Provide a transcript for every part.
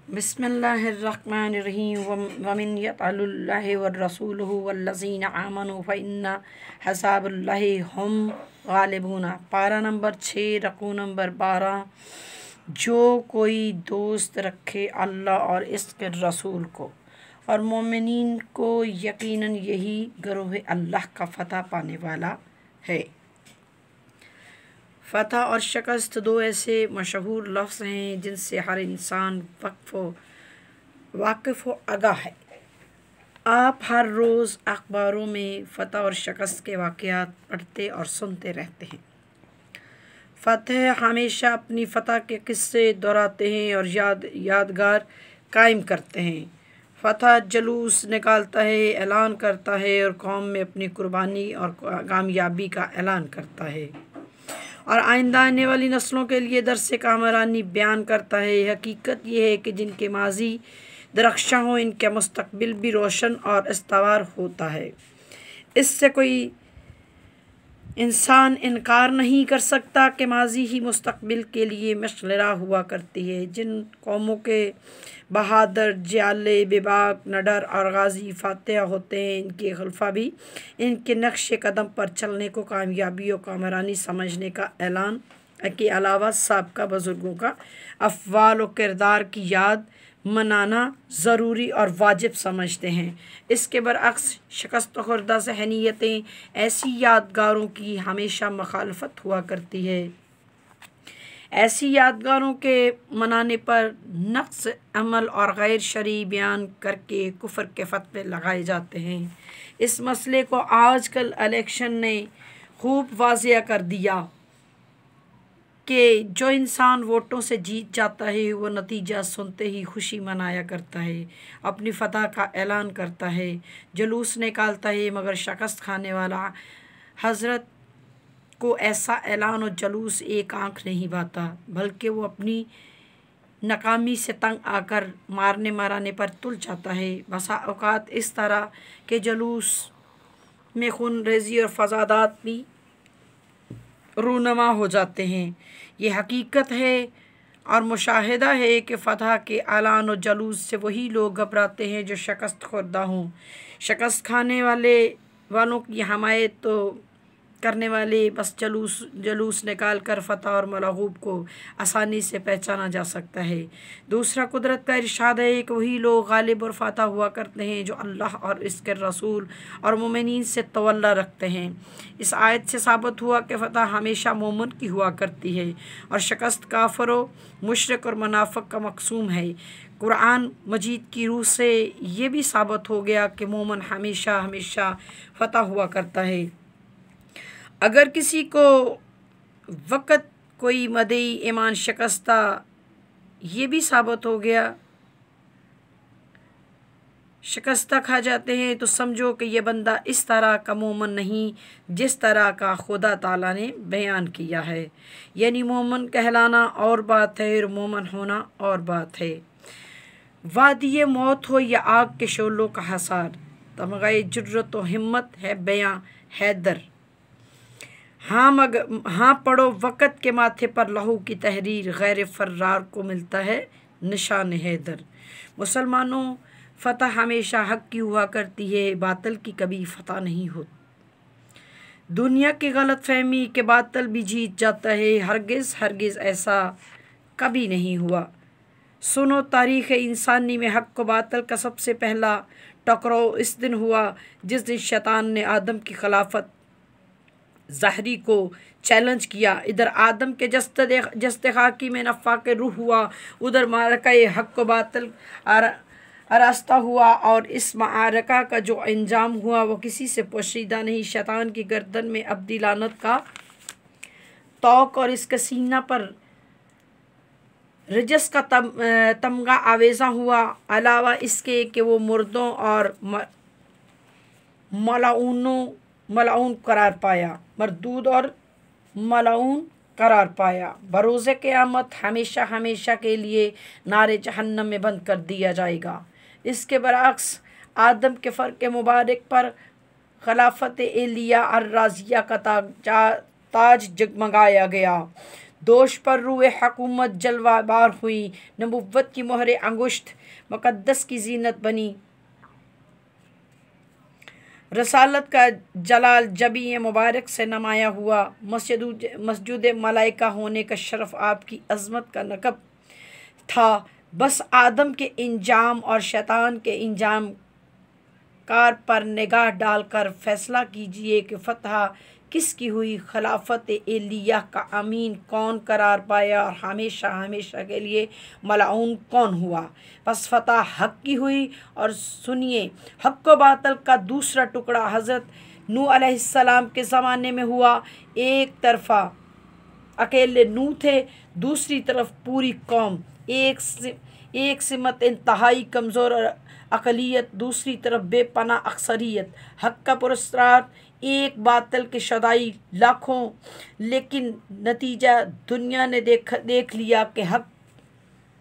बिस्मिल्लाहिर्रहमानिर्रहीम वमिन यतअल्लाहि वर्रसूलुहु वल्लज़ीना आमनु फ़इन्ना हसाबुल्लाहि हुम गालिबून। पारा नंबर 6 रकू नंबर 12। जो कोई दोस्त रखे अल्लाह और इसके रसूल को और मोमिनीन को, यकीनन यही गरोह अल्लाह का फ़तह पाने वाला है। फ़तह और शिकस्त दो ऐसे मशहूर लफ्ज़ हैं जिनसे हर इंसान वाकिफ़ व आगाह है। आप हर रोज़ अखबारों में फ़तह और शिकस्त के वाक़यात पढ़ते और सुनते रहते हैं। फ़तह हमेशा अपनी फ़तह के किस्से दोहराते हैं और यादगार कायम करते हैं। फ़तह जुलूस निकालता है, ऐलान करता है और कौम में अपनी कुर्बानी और कामयाबी का ऐलान करता है और आइंदा आने वाली नस्लों के लिए दर्स कामरानी बयान करता है। हकीकत यह है कि जिनके माजी दरख्शां हो, इनका मुस्तकबिल भी रोशन और इस्तवार होता है। इससे कोई इंसान इनकार नहीं कर सकता कि माजी ही मुस्तकबिल के लिए मशगला हुआ करती है। जिन कौमों के बहादुर, जियाले, बेबाक, नडर और गाजी फातह होते हैं, इनके खलफा भी इनके नक्श कदम पर चलने को कामयाबी और कामरानी समझने का ऐलान के अलावा साबका बुज़ुर्गों का अफ़वाल और किरदार की याद मनाना ज़रूरी और वाजिब समझते हैं। इसके बरअक्स शिकस्त खुर्दा ज़हनियतें ऐसी यादगारों की हमेशा मुखालफत हुआ करती है। ऐसी यादगारों के मनाने पर नक्स अमल और गैर शरई बयान करके कुफ्र के फतवे लगाए जाते हैं। इस मसले को आजकल इलेक्शन ने खूब वाज़ेह कर दिया कि जो इंसान वोटों से जीत जाता है वो नतीजा सुनते ही खुशी मनाया करता है, अपनी फ़तह का ऐलान करता है, जुलूस निकालता है। मगर शिकस्त खाने वाला हज़रत को ऐसा ऐलान और जुलूस एक आँख नहीं भाता, बल्कि वो अपनी नाकामी से तंग आकर मारने मराने पर तुल जाता है। बसा औक़ात इस तरह के जुलूस में खून रेज़ी और फसादात भी रूनमा हो जाते हैं। ये हकीकत है और मुशाहिदा है कि फ़तह के ऐलान और जुलूस से वही लोग घबराते हैं जो शिकस्त खुर्दा हों। शिकस्त खाने वालों की हमायत तो करने वाले बस जुलूस निकाल कर फ़तह और मलगूब को आसानी से पहचाना जा सकता है। दूसरा, कुदरत का इरशाद है कि वही लोग गालिब और फ़तह हुआ करते हैं जो अल्लाह और इसके रसूल और मोमिनीन से तवल्ला रखते हैं। इस आयत से साबित हुआ कि फ़तह हमेशा मोमिन की हुआ करती है और शिकस्त काफ़िर, मुशरिक और मुनाफिक का मक़सूम है। कुरान मजीद की रूह से ये भी साबित हो गया कि मोमिन हमेशा फ़तह हुआ करता है। अगर किसी को वक़्त कोई मदई ईमान शिकस्ता, ये भी साबित हो गया शिकस्ता खा जाते हैं, तो समझो कि यह बंदा इस तरह का मोमिन नहीं जिस तरह का खुदा ताला ने बयान किया है। यानी मोमिन कहलाना और बात है और मोमिन होना और बात है। वादी मौत हो या आग के शोलों का हसार, तमग़े जुर्रत व हिम्मत है बयां हैदर। हाँ पढ़ो वक़्त के माथे पर लहू की तहरीर, गैर फर्रार को मिलता है निशान हैदर। मुसलमानों, फ़तह हमेशा हक़ की हुआ करती है, बातिल की कभी फ़तह नहीं होती। दुनिया की गलत फहमी के बातिल भी जीत जाता है, हरगिज़ ऐसा कभी नहीं हुआ। सुनो तारीख़ इंसानी में हक़ व बातिल का सबसे पहला टकराव इस दिन हुआ जिस दिन शैतान ने आदम की खिलाफत ज़हरी को चैलेंज किया। इधर आदम के जस्ते खाकी में नफ़ा के रूह हुआ, उधर मारका हक़ व बातिल रास्ता हुआ और इस मारका का जो अंजाम हुआ वो किसी से पोशीदा नहीं। शैतान की गर्दन में अब्दी लानत का तौक और इसके सीना पर रजस का तमगा आवेज़ा हुआ। अलावा इसके कि वो मुर्दों और मलाऊन करार पाया, मरदूद और मलाऊन करार पाया। बरोज़े क़यामत हमेशा के लिए नारे जहन्नम में बंद कर दिया जाएगा। इसके बरअक्स आदम के फ़र्क मुबारक पर खिलाफत एलिया और राज़िया का ताज जगमगाया गया। दोष पर रूए हकूमत जलवाबार हुई, नबुव्वत की मोहरे अंगुश्त मुक़द्दस की जीनत बनी, रसालत का जलाल जबी मुबारक से नमाया हुआ, मस्जिद मलाइका होने का शरफ आपकी अज़मत का नकब था। बस आदम के इंजाम और शैतान के इंजाम कार पर निगाह डालकर फैसला कीजिए कि फतह किसकी हुई, खिलाफत एलिया का अमीन कौन करार पाया और हमेशा हमेशा के लिए मलाऊन कौन हुआ। बस फतह हक की हुई। और सुनिए, हक व बातल का दूसरा टुकड़ा हज़रत नूह अलैहिस्सलाम के ज़माने में हुआ। एक तरफा अकेले नूह थे, दूसरी तरफ पूरी कौम, एक सिमत इंतहाई कमज़ोर और अक़लियत, दूसरी तरफ बेपनाह अक्सरियत। हक का पुरस्कार एक, बातिल के शदाई लाखों। लेकिन नतीजा दुनिया ने देख लिया कि हक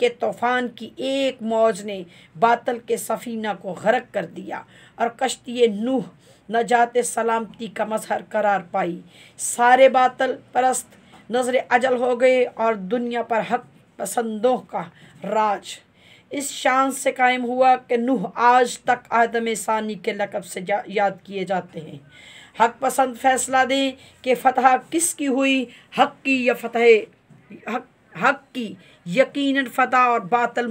के तूफ़ान की एक मौज ने बातिल के सफ़ीना को गर्क कर दिया और कश्ती नूह नजात सलामती का मजहर करार पाई। सारे बातिल परस्त नजर अजल हो गए और दुनिया पर हक पसंदों का राज इस शान से कायम हुआ कि नूह आज तक आदम सानी के लक़ब से याद किए जाते हैं। हक पसंद फैसला दें कि फतह किसकी हुई, हक की या फतह हक की। यकीनन फतह और बातिल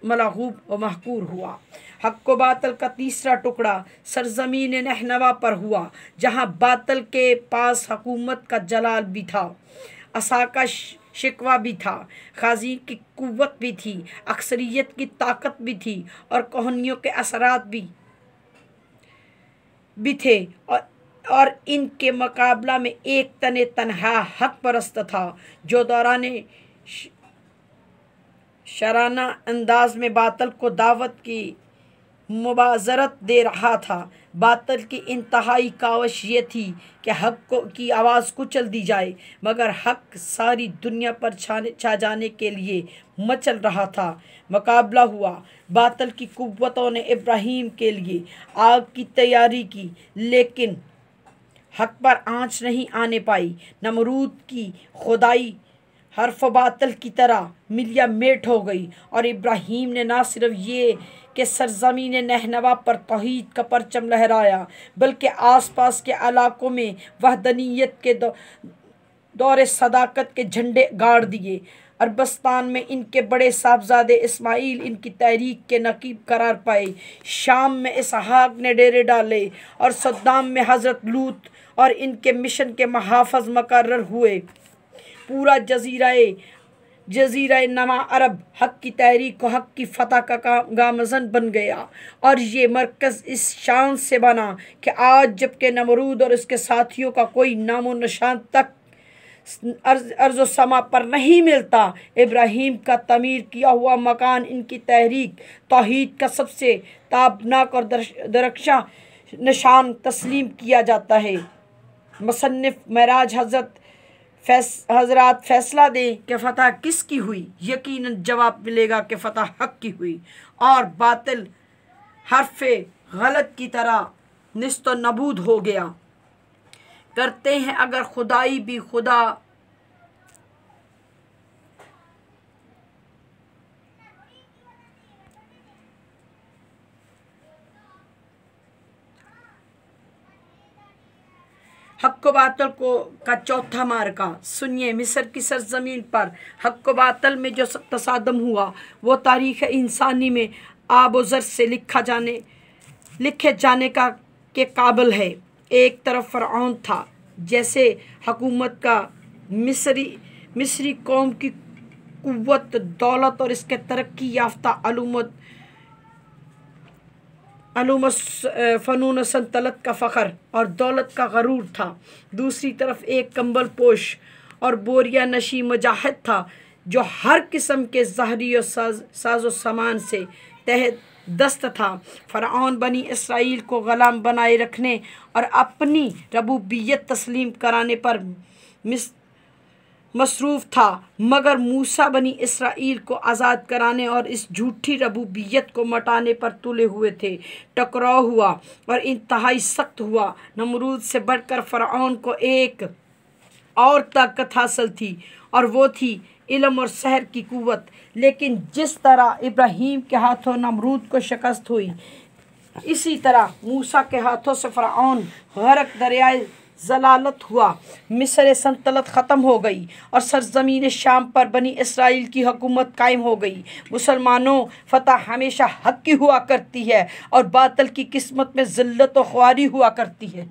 मलगूब व महकूर हुआ। हक को बातिल का तीसरा टुकड़ा सरजमीन नहनवा पर हुआ, जहाँ बातिल के पास हुकूमत का जलाल भी था, असा का शिकवा भी था, गाजी की कुव्वत भी थी, अक्सरियत की ताकत भी थी और कहानियों के असरात भी थे। और इनके मुकाबला में एक तन्हा हक परस्त था जो दौरान शराना अंदाज में बातिल को दावत की मुबाजरत दे रहा था। बातिल की इंतहाई कावश ये थी कि हक की आवाज़ कुचल दी जाए, मगर हक सारी दुनिया पर छा जाने के लिए मचल रहा था। मुकाबला हुआ। बातिल की कुव्वतों ने इब्राहीम के लिए आग की तैयारी की, लेकिन हक पर आँच नहीं आने पाई। नमरूद की खुदाई हर्फ बातिल की तरह मिलिया मेट हो गई और इब्राहीम ने ना सिर्फ ये कि सरजमीन नहनवा पर तौहीद का परचम लहराया, बल्कि आसपास के इलाकों में वहदनीयत के दौरे सदाकत के झंडे गाड़ दिए। अरबस्तान में इनके बड़े साहबजादे इस्माइल इनकी तहरीक के नकीब करार पाए। शाम में इसहाक ने डेरे डाले और सद्दाम में हज़रत लूत और इनके मिशन के महाफज मुकर्रर हुए। पूरा जजीरा नमा अरब हक की तहरीक को हक की फतह का गामजन बन गया और ये मरकज़ इस शान से बना कि आज जबकि नमरूद और उसके साथियों का कोई नामो निशान तक अर्ज़ समा पर नहीं मिलता, इब्राहीम का तमीर किया हुआ मकान इनकी तहरीक तौहीद का सबसे ताबनाक और दरख्शां निशान तस्लीम किया जाता है। मुसन्निफ महराज हज़रात फैसला दें कि फ़तह किसकी हुई। यकीनन जवाब मिलेगा कि फ़तह हक की हुई और बातिल हर्फ़े गलत की तरह निस्तो नबूद हो गया। करते हैं अगर खुदाई भी खुदा हक व बातिल का चौथा मार्का। सुनिए, मिस्र की सरजमीन पर हक व बातिल में जो तसादम हुआ वो तारीख़ इंसानी में आबोज़र से लिखे जाने के काबिल है। एक तरफ फ़िरऔन था, जैसे हुकूमत का मिस्री कौम की कुव्वत, दौलत और इसके तरक्की याफ्ता फ़नून सल्तनत का फ़ख्र और दौलत का गरूर था। दूसरी तरफ एक कंबल पोश और बोरिया नशी मुजाहिद था जो हर किस्म के ज़हरी और साजो सामान से तहत दस्त था। फ़िरऔन बनी इसराइल को ग़ुलाम बनाए रखने और अपनी रबूबियत तस्लीम कराने पर मसरूफ़ था, मगर मूसा बनी इसराइल को आज़ाद कराने और इस झूठी रबूबियत को मटाने पर तुले हुए थे। टकराव हुआ और इंतहाई सख्त हुआ। नमरूद से बढ़कर फ़िरऔन को एक और ताकत हासिल थी, और वो थी इल्म और सहर की कुव्वत। लेकिन जिस तरह इब्राहीम के हाथों नमरूद को शिकस्त हुई, इसी तरह मूसा के हाथों से फ़िरऔन गरक दरियाए जलालत हुआ। मिस्र सल्तनत ख़त्म हो गई और सरज़मीन शाम पर बनी इसराइल की हुकूमत कायम हो गई। मुसलमानों, फ़तह हमेशा हक़ की हुआ करती है और बातिल की किस्मत में ज़िल्लत व ख्वारी हुआ करती है।